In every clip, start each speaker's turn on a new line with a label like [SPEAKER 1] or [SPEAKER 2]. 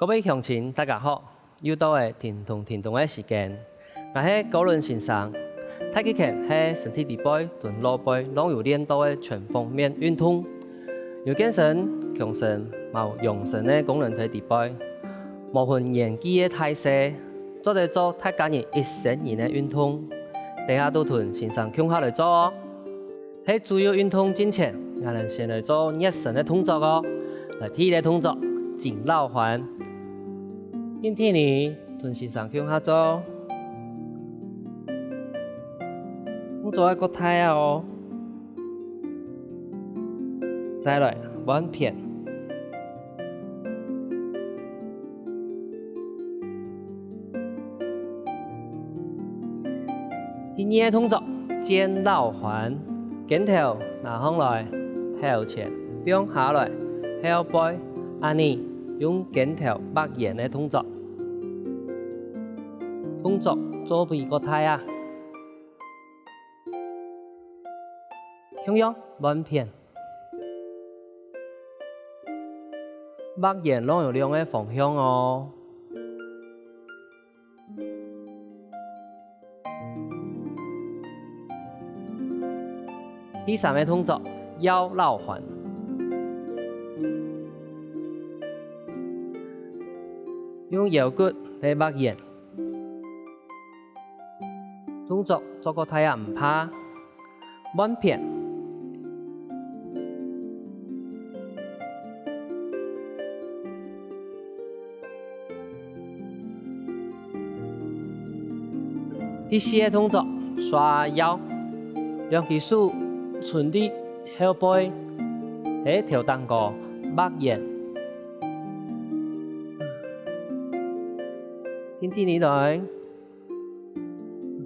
[SPEAKER 1] 各位乡亲，大家好！又到了听懂的时间。我是高伦先生。太极拳是身体底背同脑背拢有练到的全方面运动，有健身、强身、养生的功能在底背，无分年纪的态势，做得做太家人一生人的运动，等下都同先生共下来做哦。喺主要运动之前，我们先来做热身的动作哦。来，第一个动作，颈绕环。今天呢，同先生共下做。动作一个态啊哦。再来，弯片。第二个动作，肩绕环。肩头拿上来，头前并下来，后背，安尼用肩头擘圆的动作。动作做几个态啊？同样弯片，擘圆拢有两个方向哦。第三个动作，腰绕环。用腰骨来擘圆。动作做个态啊，唔怕。弯片。第四个动作，刷腰，用技术顺地后背，喺头当个擘圆。天天你来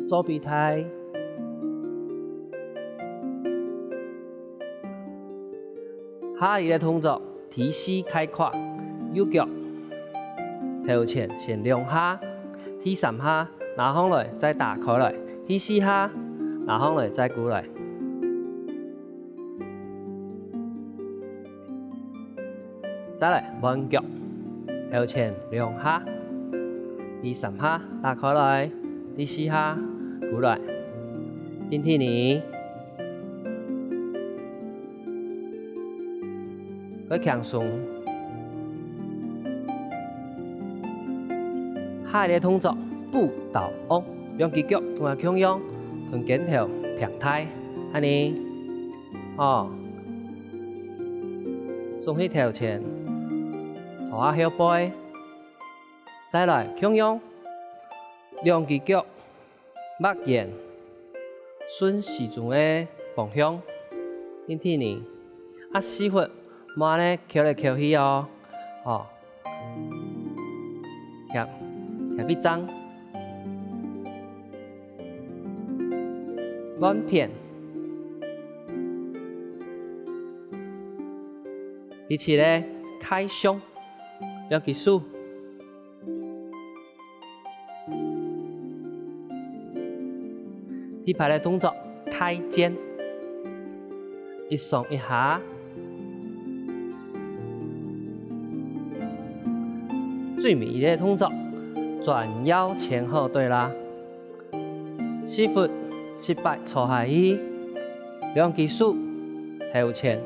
[SPEAKER 1] 做比态，下一个动作，提膝开胯，右脚头前先两下，第三下拿上来再打开来，第四下拿上来再过来。再来弯脚，头前两下，第三下打开来，第四下过来。听听你，佢强松。下一个动作，步倒弯，用肌脚同埋强用，同肩头平态，安尼，哦，松起头前。坐下后背，再来强用，两只脚擘圆，顺时钟的方向，听听呢，啊四分，慢呢翘来翘去哦，哦，贴一张，弯片，第七个开胸。用技术，第八个动作太肩，一上一下，最尾一个动作转腰前后对拉，4分18坐下去，用技术头前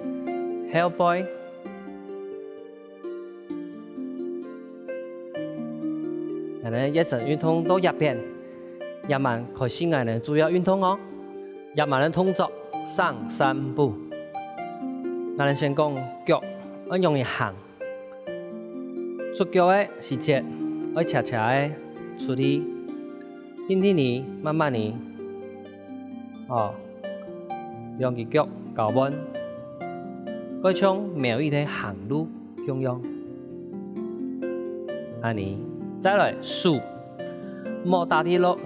[SPEAKER 1] 后背。热身运动到入边，入晚开始我哋主要运动哦。入晚嘅动作上3步，我哋先讲脚要容易行，出脚嘅时节要斜斜嘅出去，天天呢慢慢呢，哦，用隻腳搞穩，嗰種苗一啲行路咁樣，安尼。再來數，莫打啲落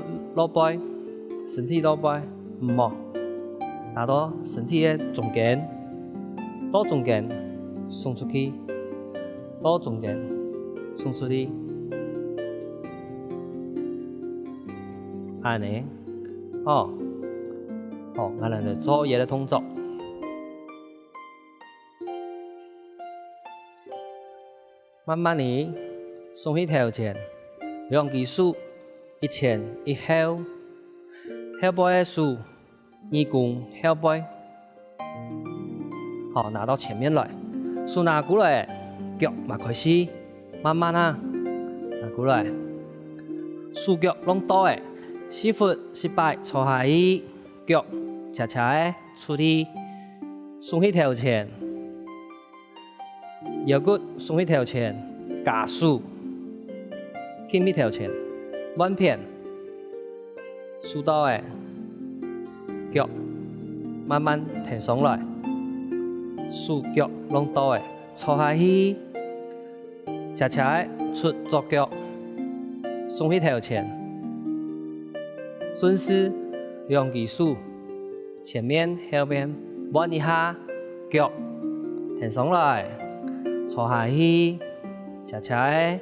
[SPEAKER 1] 背，身體落背，莫打到身體嘅中間，到中間送出去，到中間送出去，安尼，哦，好，我哋就做嘢嘅動作。慢慢地耸起頭前，兩隻手一前一後，後背的手二弓後背，好，拿到前面來，手拿過來，腳嘛開始慢慢拿過來，手腳攏倒的，4分4擺坐下去，腳斜斜的出去，聳起頭前，腰骨聳起頭前，加速，輕起頭前，彎片，手倒的，腳慢慢停上來，手腳攏倒的，坐下去，斜斜的出左腳，聳起頭前，順勢兩隻手前面後面彎一下，腳停上來，坐下去，斜斜的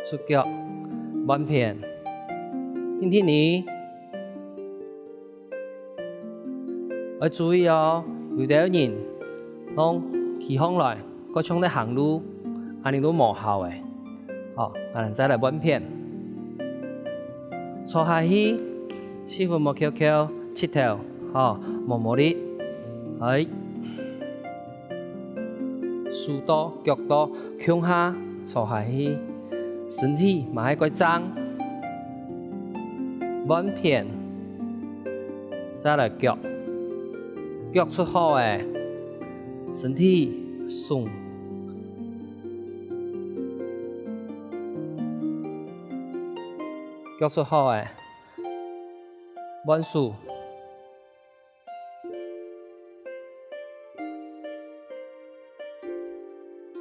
[SPEAKER 1] 出腳彎片，聽聽你，要注意哦，有啲人攏起風來，佮像在行路，安尼都無效的。好，咱再來彎片，坐下去，4分無翹翹，7頭，好，無力，係，手倒腳倒向下，坐下去，身體嘛愛過張，彎片，再來腳，腳出好誒，身體鬆。腳出好誒，彎手，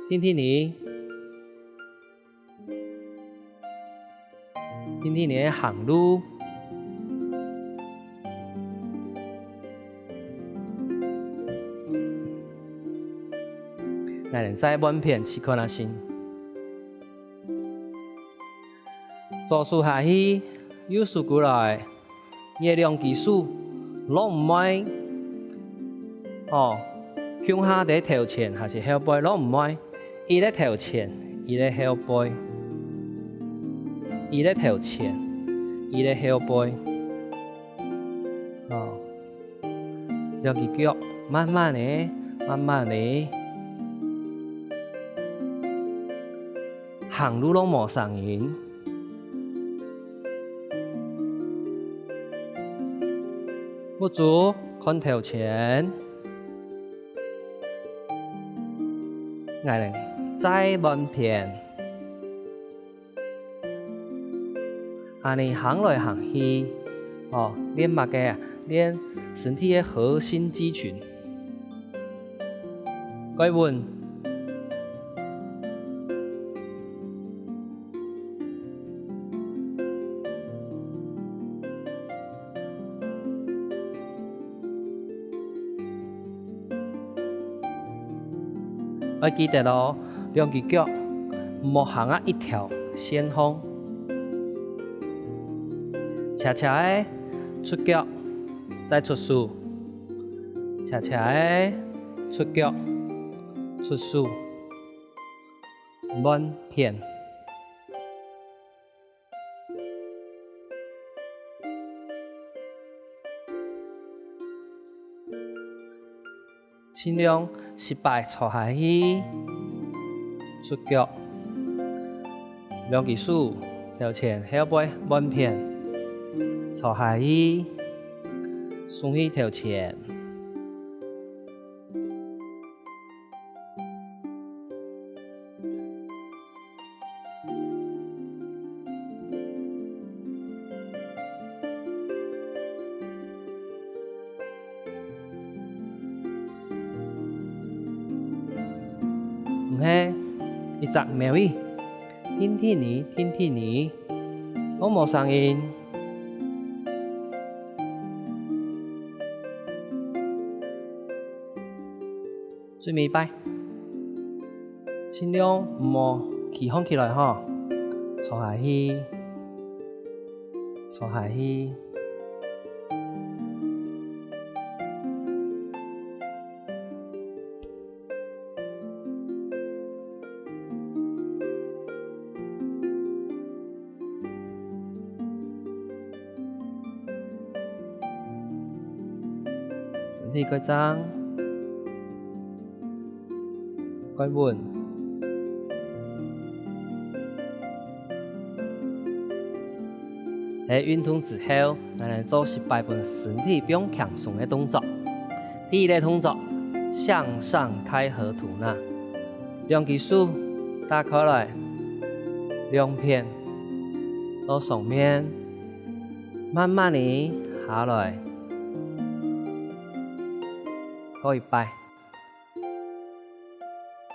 [SPEAKER 1] 聽聽你，聽聽你的行路，咱們再彎片試看下先。左手下去，右手過來，你兩隻手攏唔愛，哦，向下在頭前還是後背攏唔愛，伊在頭前，伊在後背，伊在頭前，伊在後背，哦，兩隻腳慢慢的，慢慢的，行路攏無聲音。不足，看頭前，愛人再彎片，安尼行來行去，哦，練乜嘅啊？練身體嘅核心肌群。各位，要記得咯，兩隻腳唔好行啊一條線風，斜斜的出腳，再出手，斜斜的出腳，出手，彎片，盡量失敗坐下去，出腳，兩隻手頭前後背彎片，坐下去，聳起頭前，唔係一隻貓兒，聽聽你，聽聽你，我冇聲音。最尾擺，盡量唔好起風起來吼，坐下去，坐下去。体改张，改稳。喺运动之后，咱来做18分身体比较强壮的动作。第一个动作，向上开合吐纳，两只手打开来，两片到上面，慢慢地下来，可以摆，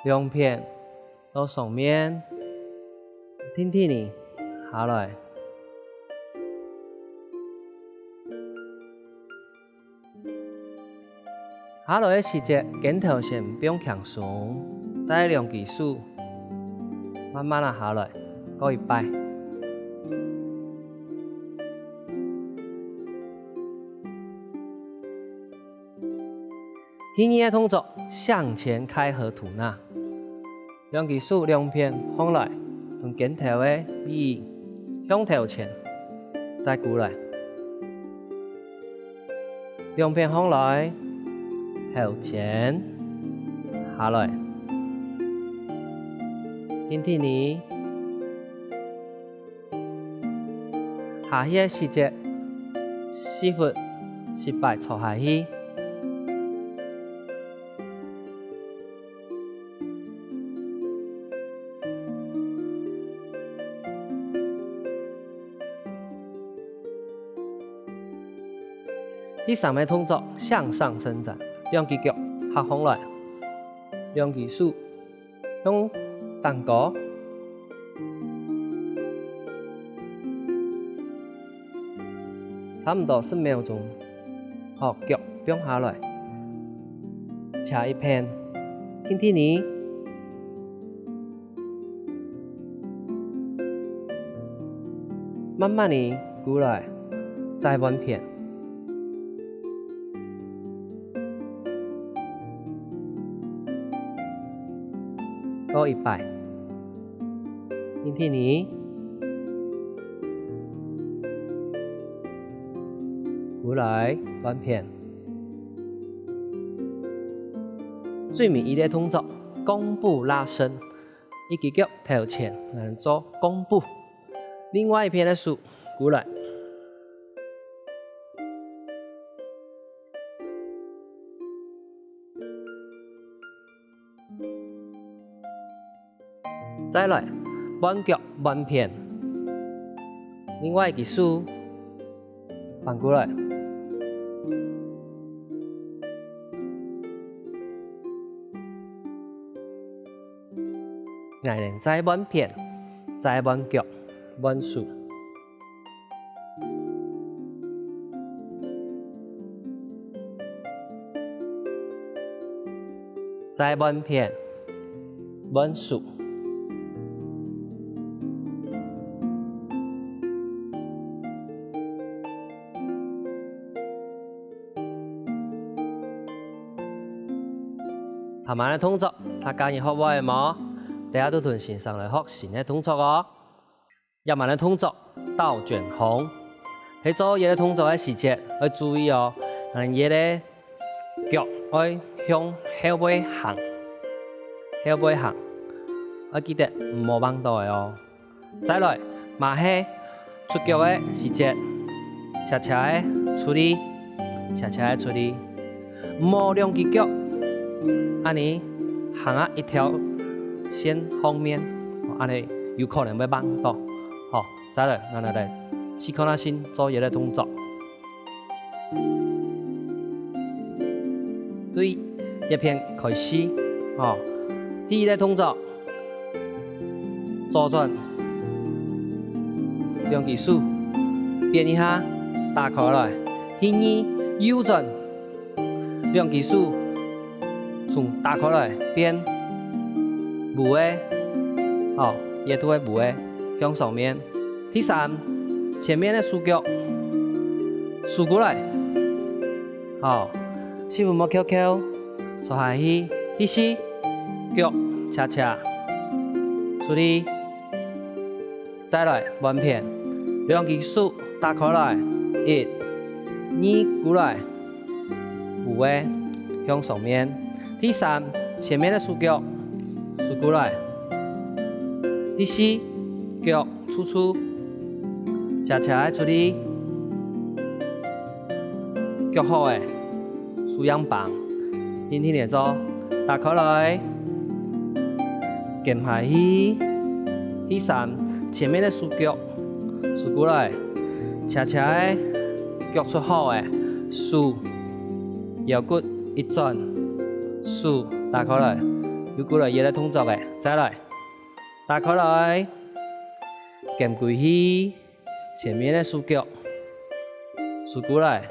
[SPEAKER 1] 两片到上面，天天地下来。下来的时节，肩头先不用强耸，再两只手慢慢地下来，可以摆。第二个动作，向前开合吐纳，两只手两片放来，从肩头的臂向头前，再过来，两片放来。头前下来，天天呢，下去的时节4分18坐下去。第三个动作，向上伸展。两只脚合放来，两只手向踮高，差不多10秒钟。好，脚放下来，斜一片，天天呢，慢慢地过来，再弯片。多一摆，天天呢，过来弯片。最后一个动作，弓步拉伸，一只脚头前来做弓步，另外一边的手过来。再来，弯脚弯片，另外一只手反过来，然后再弯片，再弯脚，弯手，再弯片，弯手。头晚嘅動作，大家學會冇？大家都同線上嚟學新嘅動作哦。日晚嘅動作倒捲紅，喺做嘢嘅動作嘅時節要注意哦。嘢咧腳要向後背行，後背行，要記得唔好忘到哦。再來，馬戲出腳嘅時節，斜斜嘅處理，斜斜嘅處理，唔好兩隻腳。安尼行啊一條線方面，安尼有可能要掹到。好，再來，咱來試看下先做嘢嘅動作。對，一片開始。哦，第一個動作，左轉，兩隻手變一下，打開來。第二，右轉，兩隻手。從打開來變無的，好，也都係無的向上面。第三，前面的手腳豎過來，好，師傅摸翹翹，坐下去。第四，腳斜斜處理，再來彎片，兩隻手打開來，1、2過來，無弧诶向上面。第三，前面的手脚竖过来。第四，脚粗粗，恰恰的处理。腳好诶，數樣棒，天天嚟做，打開來，撳下去。第三，前面的數腳，數過來，恰恰誒，腳出好誒，數，腰骨一轉，數，打開來，又過來，也來動作誒，再來，打開來，撳過去，前面的數腳，數過來。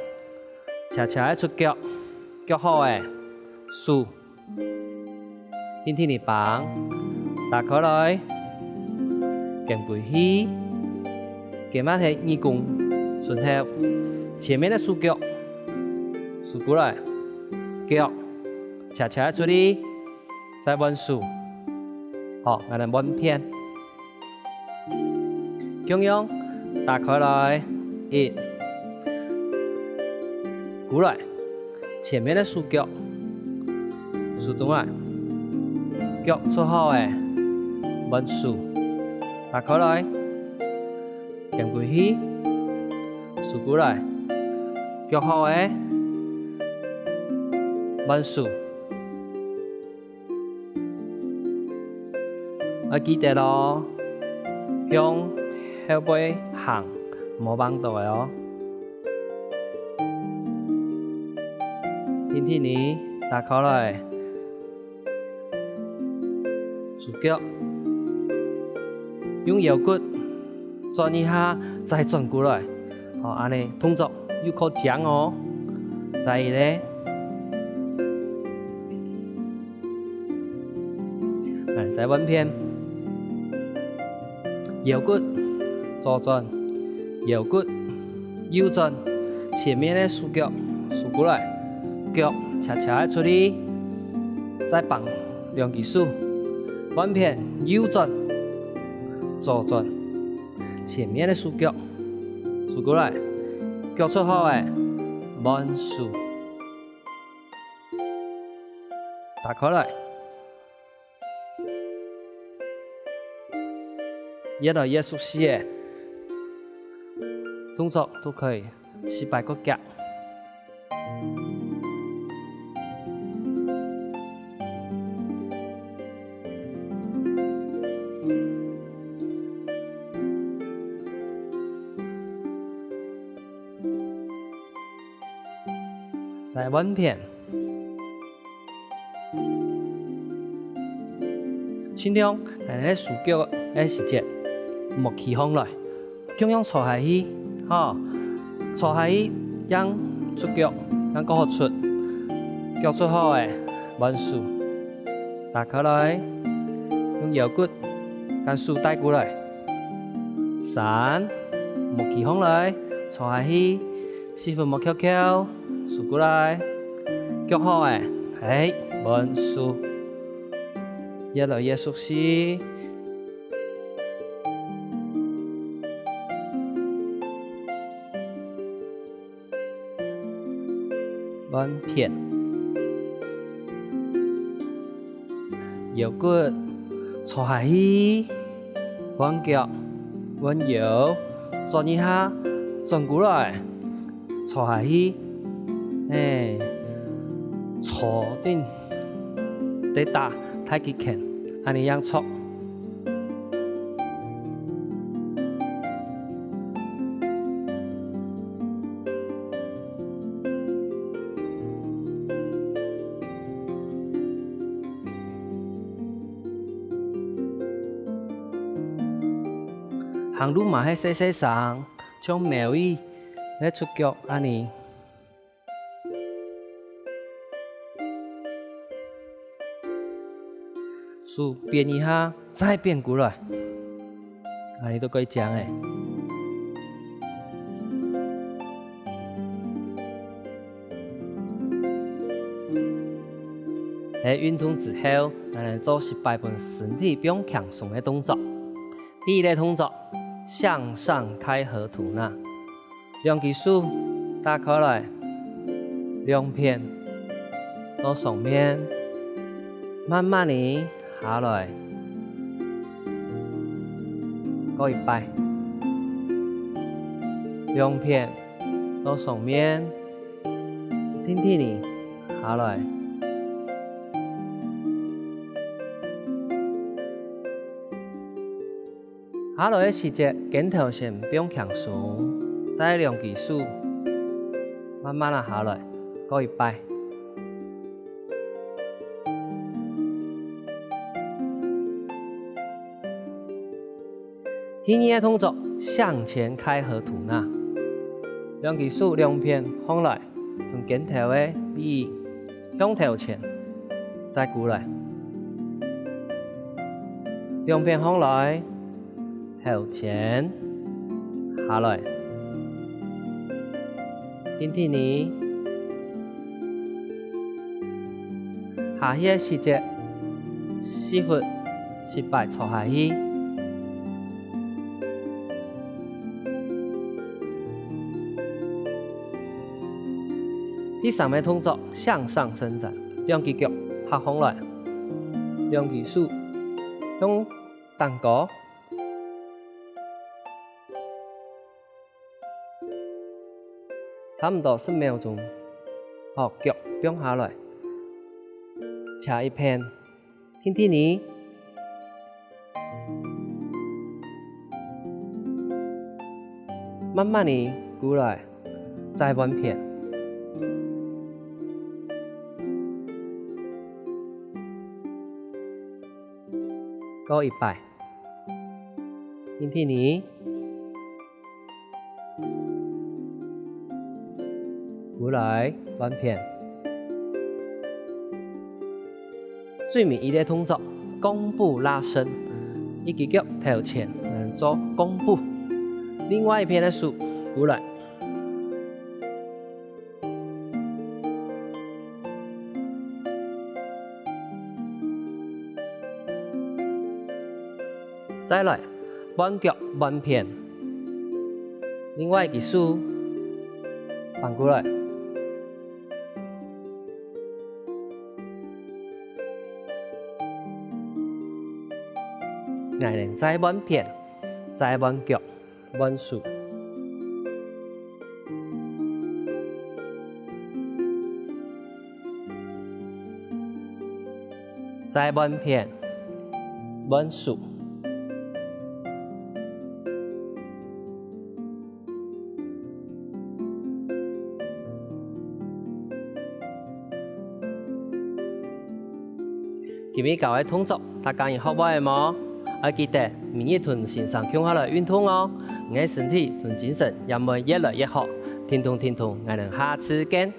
[SPEAKER 1] 恰恰的出腳，腳好誒，數，天天嚟棒，打開來，撳過去，撳下係二弓，順後，前面的數腳，數過來，腳，恰恰的出嚟，再彎數，好，我哋彎片，咁樣，打開來，一。過來，前面的數腳，數動來，腳出好誒，彎數，打開來，撳過去，數過來，腳好誒，彎數，要記得咯，向後背行，冇幫到嘅哦。天天你打開來，手腳用腰骨轉一下，再轉過來。好，安尼動作要靠講哦。再嚟，再彎片，腰骨左轉，腰骨右轉，前面的手腳數過來。腳恰恰的出嚟，再綁兩隻手，彎片右轉，左轉，前面的手腳數過來，腳出好誒，彎數，打開來，越來越熟悉嘅動作都可以18個腳。再彎片，盡量但係手腳嘅時節莫起風來，咁樣坐下去，嚇，坐下去，讓出腳，讓個好出，腳出好誒，彎數，打開來，用腰骨將手帶過來，三，莫起風來，坐下去，4分莫翹翹。數過來，腳好誒，係彎數，越來越熟悉。彎片，腰骨坐下去，彎腳，彎腰，轉一下，轉過來，坐下去。坐定得打太極拳，安尼樣錯。行路嘛係細細聲，像苗語嚟出腳安尼。手變一下，再變過來，啊，你都可以講誒。喺運動之後，我哋做18分身體比較強鬆嘅動作。第一個動作，向上開合吐納，兩隻手打開來，兩片到上面，慢慢地下来，过一摆，两片到上面，天天地下来。下来的时节，肩头先不用强松，再量技术，慢慢地下来，过一摆。第二个动作，向前开合吐纳，量技术两片放来，从肩头的臂向头前，再过来，两片放来。头前下来，天天呢，下去的时节，4分7摆坐下去，第三个动作向上伸展，两只脚拍放来，两只手用蛋糕。差不多10秒钟，好，脚放下来，扯一片，天天呢，慢慢地过来，再弯片，过一摆，天天呢。过来，弯片。最尾一个动作，弓步拉伸，一只脚头前，做弓步。另外一边的手过来，再来弯脚弯片。另外一只手反过来。然后再弯片，再弯脚，弯手，再弯片，弯手。今日教的动作，大家有学会冇？要記得每日同線上強下來運動哦，我的身體同精神也會越來越好。聽眾，我哋下次見。